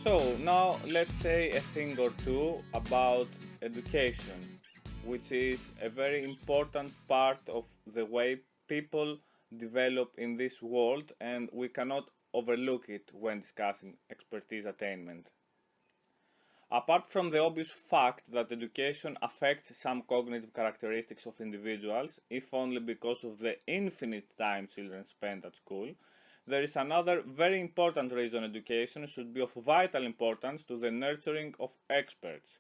So now let's say a thing or two about education, which is a very important part of the way people develop in this world, and we cannot overlook it when discussing expertise attainment. Apart from the obvious fact that education affects some cognitive characteristics of individuals, if only because of the infinite time children spend at school, there is another very important reason education should be of vital importance to the nurturing of experts.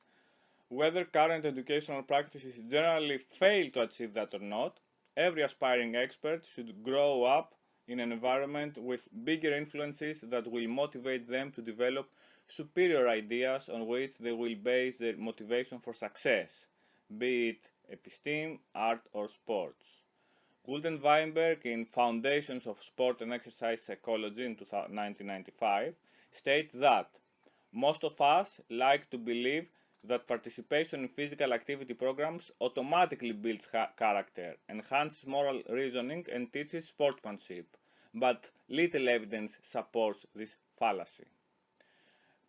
Whether current educational practices generally fail to achieve that or not, every aspiring expert should grow up in an environment with bigger influences that will motivate them to develop superior ideas on which they will base their motivation for success, be it episteme, art, or sports. Gould and Weinberg, in Foundations of Sport and Exercise Psychology in 1995, state that most of us like to believe that participation in physical activity programs automatically builds character, enhances moral reasoning, and teaches sportsmanship, but little evidence supports this fallacy.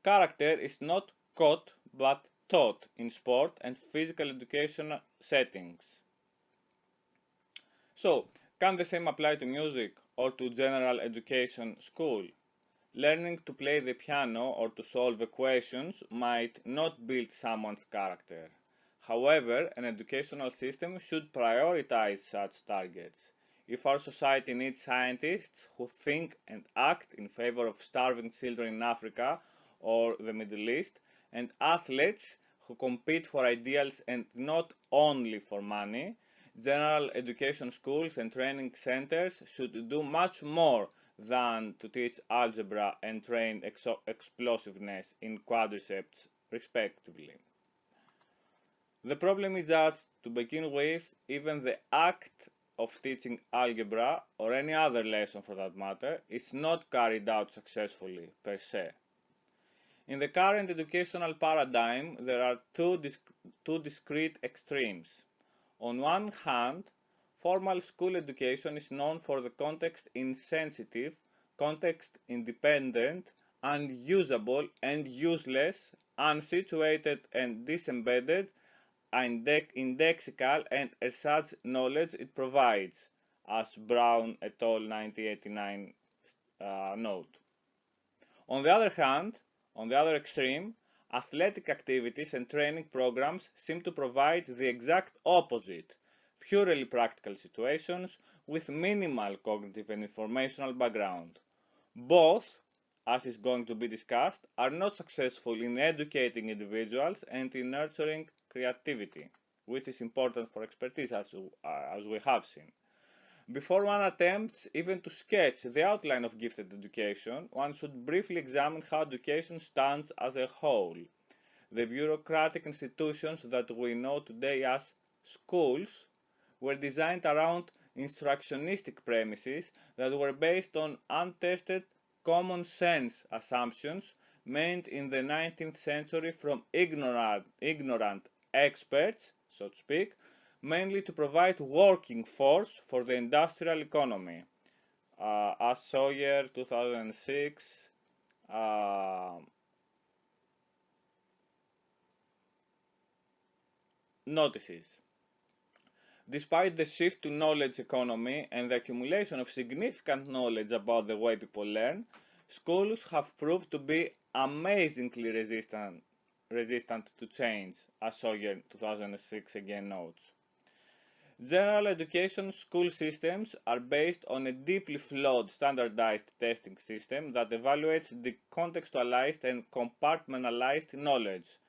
Character is not caught but taught in sport and physical education settings. So, can the same apply to music or to general education school? Learning to play the piano or to solve equations might not build someone's character. However, an educational system should prioritize such targets. If our society needs scientists who think and act in favor of starving children in Africa or the Middle East, and athletes who compete for ideals and not only for money, general education schools and training centers should do much more than to teach algebra and train explosiveness in quadriceps, respectively. The problem is that, to begin with, even the act of teaching algebra, or any other lesson for that matter, is not carried out successfully per se. In the current educational paradigm, there are two discrete extremes. On one hand, formal school education is known for the context insensitive, context independent, unusable and useless, unsituated and disembedded, indexical and ersatz knowledge it provides, as Brown et al. 1989 note. On the other hand, on the other extreme, athletic activities and training programs seem to provide the exact opposite, purely practical situations with minimal cognitive and informational background. Both, as is going to be discussed, are not successful in educating individuals and in nurturing creativity, which is important for expertise as we have seen. Before one attempts even to sketch the outline of gifted education, one should briefly examine how education stands as a whole. The bureaucratic institutions that we know today as schools were designed around instructionistic premises that were based on untested common sense assumptions made in the 19th century from ignorant experts, so to speak, mainly to provide working force for the industrial economy. As Sawyer 2006 notices. Despite the shift to knowledge economy and the accumulation of significant knowledge about the way people learn, schools have proved to be amazingly resistant to change, as Sawyer 2006 again notes. General education school systems are based on a deeply flawed standardized testing system that evaluates the contextualized and compartmentalized knowledge,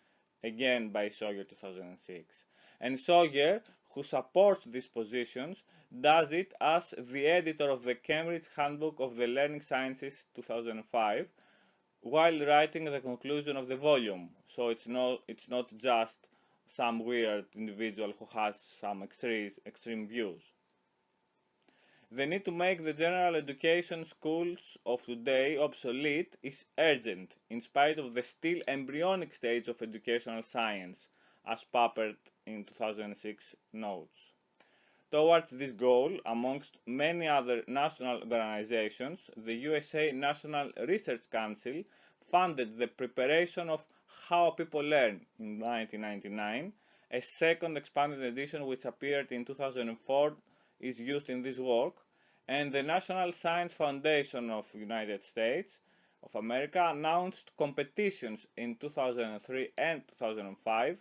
again by Sawyer 2006. And Sawyer, who supports these positions, does it as the editor of the Cambridge Handbook of the Learning Sciences 2005, while writing the conclusion of the volume. So it's not just some weird individual who has some extreme views. The need to make the general education schools of today obsolete is urgent, in spite of the still embryonic stage of educational science, as Papert in 2006 notes. Towards this goal, amongst many other national organizations, the USA National Research Council expanded the preparation of how people learn in 1999. A second expanded edition, which appeared in 2004, is used in this work, and the National Science Foundation of United States of America announced competitions in 2003 and 2005,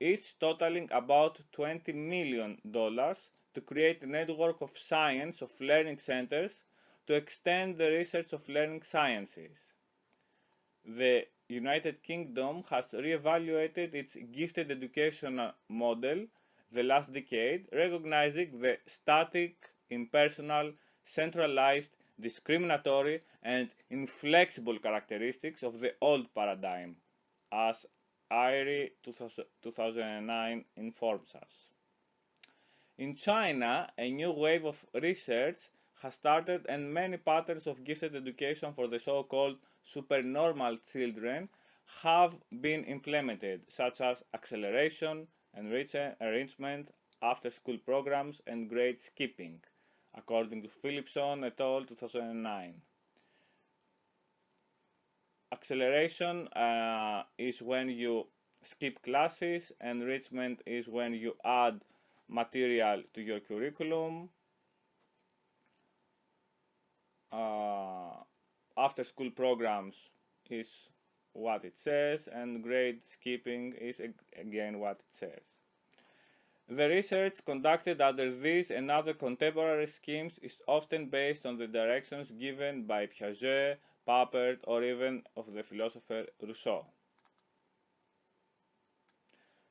each totaling about $20 million to create a network of science of learning centers to extend the research of learning sciences. The United Kingdom has re-evaluated its gifted education model the last decade, recognizing the static, impersonal, centralized, discriminatory, and inflexible characteristics of the old paradigm, as IRI 2009 informs us. In China, a new wave of research has started, and many patterns of gifted education for the so-called supernormal children have been implemented, such as acceleration, enrichment, after-school programs, and grade skipping, according to Philipson et al. 2009. Acceleration is when you skip classes, enrichment is when you add material to your curriculum. After school programs is what it says, and grade skipping is again what it says. The research conducted under these and other contemporary schemes is often based on the directions given by Piaget, Papert, or even of the philosopher Rousseau.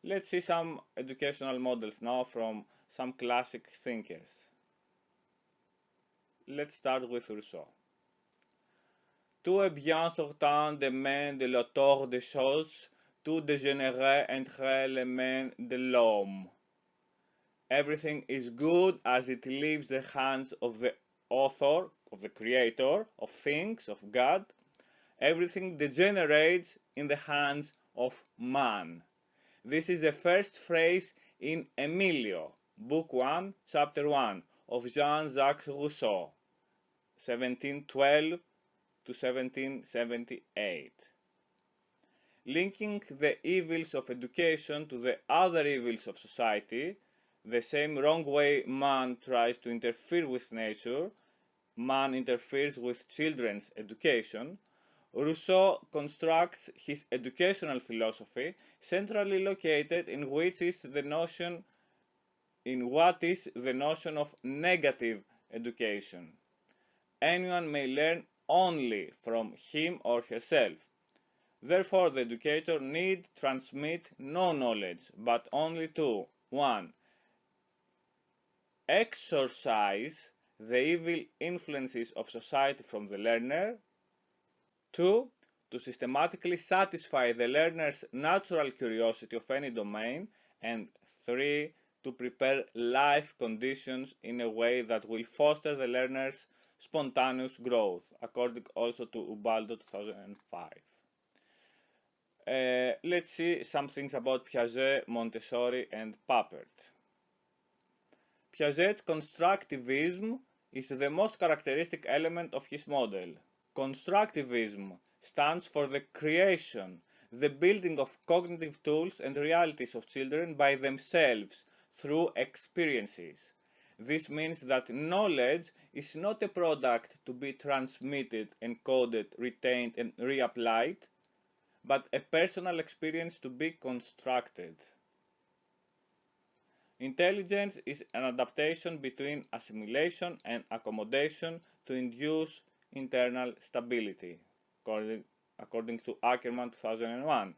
Let's see some educational models now from some classic thinkers. Let's start with Rousseau. Tout est bien sortant des mains de l'auteur des choses, tout dégénéré entre les mains de l'homme. Everything is good as it leaves the hands of the author, of the creator, of things, of God. Everything degenerates in the hands of man. This is the first phrase in Emilio, Book 1, Chapter 1, of Jean-Jacques Rousseau, 1712 to 1778. Linking the evils of education to the other evils of society, the same wrong way man tries to interfere with nature, man interferes with children's education, Rousseau constructs his educational philosophy centrally located in what is the notion of negative education. Anyone may learn only from him or herself. Therefore, the educator need transmit no knowledge, but only to 1. Exorcise the evil influences of society from the learner. 2. To systematically satisfy the learner's natural curiosity of any domain. And 3. To prepare life conditions in a way that will foster the learner's spontaneous growth, according also to Ubaldo 2005. Let's see some things about Piaget, Montessori, and Papert. Piaget's constructivism is the most characteristic element of his model. Constructivism stands for the creation, the building of cognitive tools and realities of children by themselves through experiences. This means that knowledge is not a product to be transmitted, encoded, retained, and reapplied, but a personal experience to be constructed. Intelligence is an adaptation between assimilation and accommodation to induce internal stability, according to Ackerman 2001.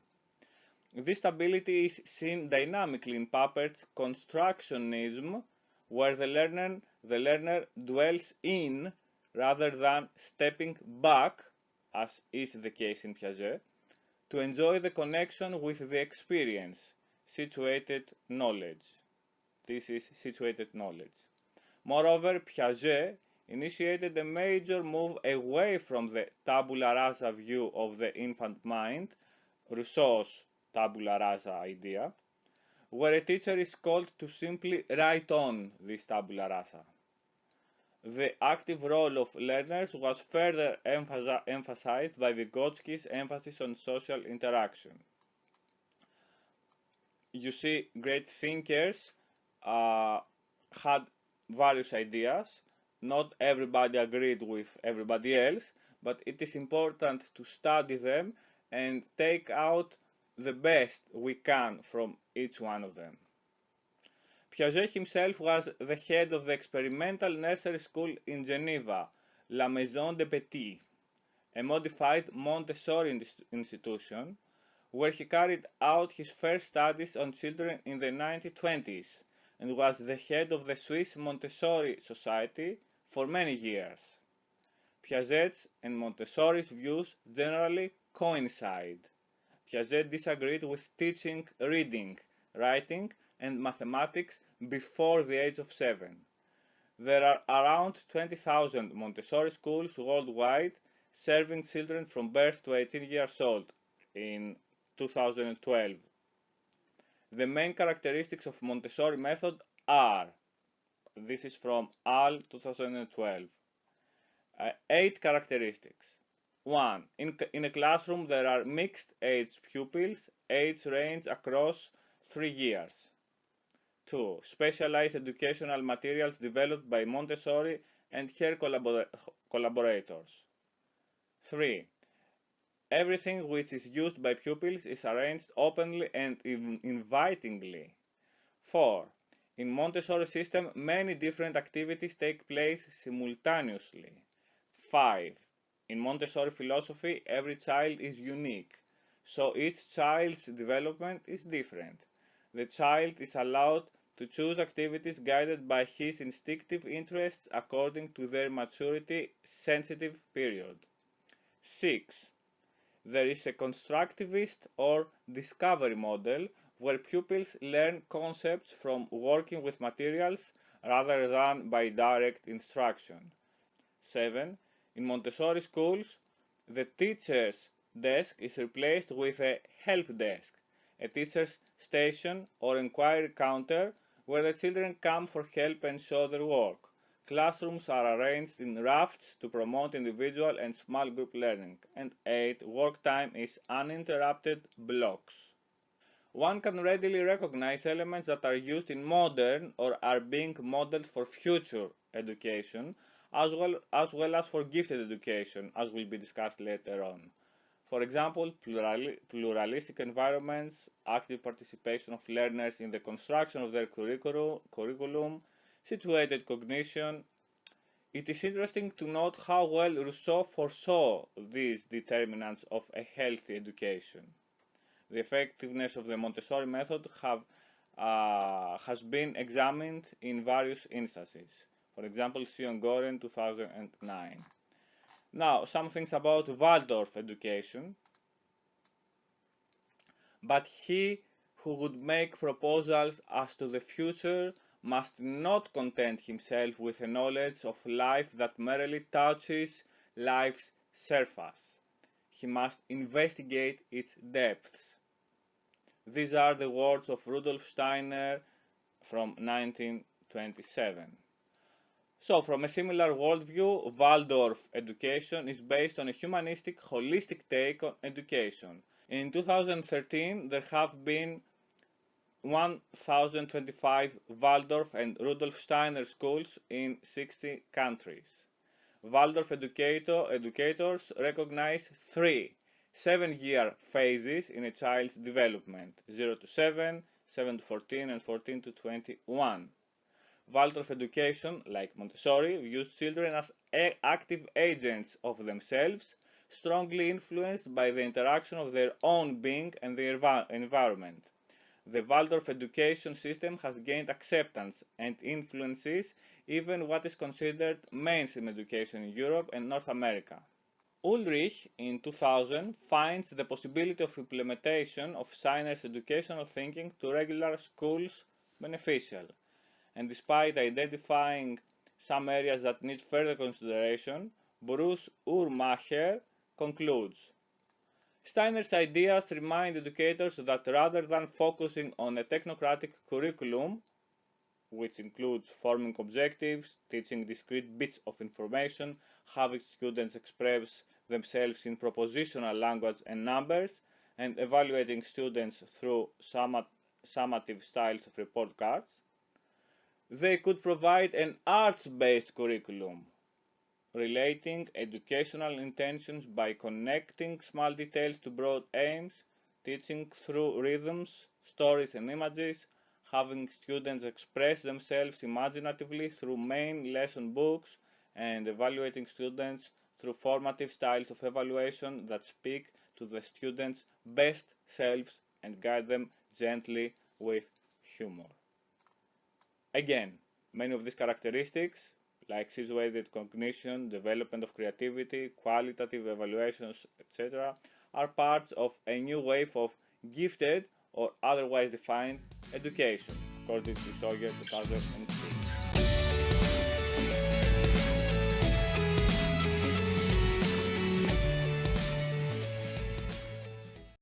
This stability is seen dynamically in Papert's constructionism, where the learner dwells in rather than stepping back, as is the case in Piaget, to enjoy the connection with the experience, situated knowledge. This is situated knowledge. Moreover, Piaget initiated a major move away from the tabula rasa view of the infant mind, Rousseau's tabula rasa idea, where a teacher is called to simply write on this tabula rasa. The active role of learners was further emphasized by Vygotsky's emphasis on social interaction. You see, great thinkers had various ideas. Not everybody agreed with everybody else, but it is important to study them and take out the best we can from each one of them. Piaget himself was the head of the experimental nursery school in Geneva, La Maison des Petits, a modified Montessori institution, where he carried out his first studies on children in the 1920s and was the head of the Swiss Montessori Society for many years. Piaget's and Montessori's views generally coincide. Piaget disagreed with teaching reading, writing, and mathematics before the age of 7. There are around 20,000 Montessori schools worldwide, serving children from birth to 18 years old in 2012. The main characteristics of Montessori method are, this is from AL 2012, 8 characteristics. 1. In a classroom there are mixed age pupils, age range across 3 years. 2. Specialized educational materials developed by Montessori and her collaborators. 3. Everything which is used by pupils is arranged openly and invitingly. 4. In Montessori system, many different activities take place simultaneously. 5. In Montessori philosophy, every child is unique, so each child's development is different. The child is allowed to choose activities guided by his instinctive interests according to their maturity sensitive period. 6. There is a constructivist or discovery model where pupils learn concepts from working with materials rather than by direct instruction. 7. In Montessori schools, the teacher's desk is replaced with a help desk, a teacher's station or inquiry counter where the children come for help and show their work. Classrooms are arranged in rafts to promote individual and small group learning. And 8. Work time is uninterrupted blocks. One can readily recognize elements that are used in modern or are being modeled for future education, as well as for gifted education, as will be discussed later on. For example, pluralistic environments, active participation of learners in the construction of their curriculum, situated cognition. It is interesting to note how well Rousseau foresaw these determinants of a healthy education. The effectiveness of the Montessori method has been examined in various instances. For example, Sion Goren, 2009. Now, some things about Waldorf education. But he who would make proposals as to the future must not content himself with a knowledge of life that merely touches life's surface. He must investigate its depths. These are the words of Rudolf Steiner from 1927. So, from a similar worldview, Waldorf education is based on a humanistic, holistic take on education. In 2013, there have been 1,025 Waldorf and Rudolf Steiner schools in 60 countries. Waldorf educators recognize 3 7-year phases in a child's development: 0 to 7, 7 to 14, and 14 to 21. Waldorf education, like Montessori, views children as active agents of themselves, strongly influenced by the interaction of their own being and their environment. The Waldorf education system has gained acceptance and influences even what is considered mainstream education in Europe and North America. Ulrich, in 2000, finds the possibility of implementation of Steiner's educational thinking to regular schools beneficial, and despite identifying some areas that need further consideration, Bruce Uhrmacher concludes, Steiner's ideas remind educators that rather than focusing on a technocratic curriculum, which includes forming objectives, teaching discrete bits of information, having students express themselves in propositional language and numbers, and evaluating students through summative styles of report cards. They could provide an arts-based curriculum, relating educational intentions by connecting small details to broad aims, teaching through rhythms, stories, and images, having students express themselves imaginatively through main lesson books, and evaluating students through formative styles of evaluation that speak to the students' best selves and guide them gently with humor. Again, many of these characteristics, like situated cognition, development of creativity, qualitative evaluations, etc., are parts of a new wave of gifted or otherwise defined education, according to Sawyer 2006.